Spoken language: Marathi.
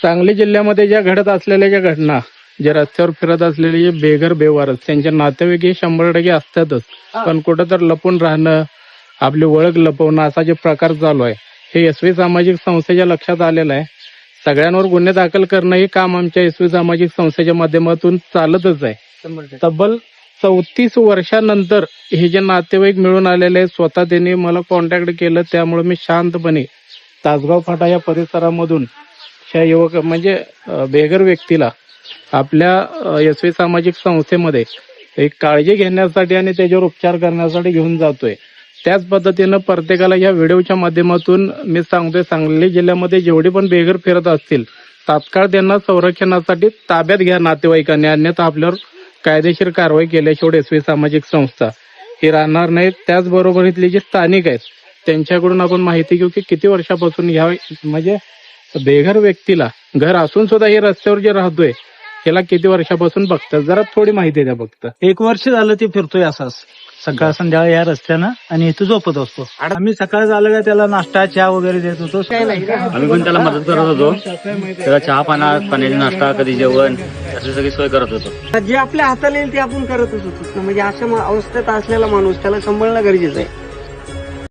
सांगली जिल्ह्यामध्ये ज्या घडत असलेल्या ज्या घटना, जे रस्त्यावर फिरत असलेले जे बेघर बेवारस, त्यांचे नातेवाईक हे 100% असतातच, पण कुठं तर लपून राहणं, आपली ओळख लपवणं असा जे प्रकार चालू आहे, हे एसवी सामाजिक संस्थेच्या लक्षात आलेलं आहे. सगळ्यांवर गुन्हे दाखल करणं हे काम आमच्या एसवी सामाजिक संस्थेच्या माध्यमातून चालतच आहे. तब्बल 34 वर्षानंतर हे जे नातेवाईक मिळून आलेले आहेत, स्वतः त्यांनी मला कॉन्टॅक्ट केलं, त्यामुळे मी शांतपणे तासगाव फाटा या परिसरामधून ह्या युवक म्हणजे बेघर व्यक्तीला आपल्या एसवी सामाजिक संस्थेमध्ये एक काळजी घेण्यासाठी आणि त्याच्यावर उपचार करण्यासाठी घेऊन जातोय. त्याच पद्धतीनं प्रत्येकाला या व्हिडिओच्या माध्यमातून मी सांगतोय, सांगली जिल्ह्यामध्ये जेवढे पण बेघर फिरत असतील, तात्काळ त्यांना संरक्षणासाठी ताब्यात घ्या नातेवाईकांनी, अन्यथा आपल्यावर कायदेशीर कारवाई केल्याशिवाय एसवी सामाजिक संस्था ही राहणार नाही. त्याचबरोबर इथले जे स्थानिक आहेत त्यांच्याकडून आपण माहिती घेऊ की किती वर्षापासून ह्या म्हणजे बेघर व्यक्तीला घर असून सुद्धा हे रस्त्यावर जे राहतोय याला किती वर्षापासून बघतात, जरा थोडी माहिती द्या फक्त. 1 वर्ष झालं ते फिरतोय असाच सकाळ संध्याकाळ या रस्त्यानं आणि इथं झोपत असतो. आम्ही सकाळ झालं का त्याला नाश्ता चहा वगैरे देत होतो. आम्ही पण त्याला मदत करत होतो. त्याला चहा पाण्याची नाश्ता, कधी जेवण अशी सगळी सोय करत होतो. जे आपल्या हाताला येईल ते आपण करतच होतो. म्हणजे अशा अवस्थेत असलेला माणूस त्याला सांभाळणं गरजेचं आहे.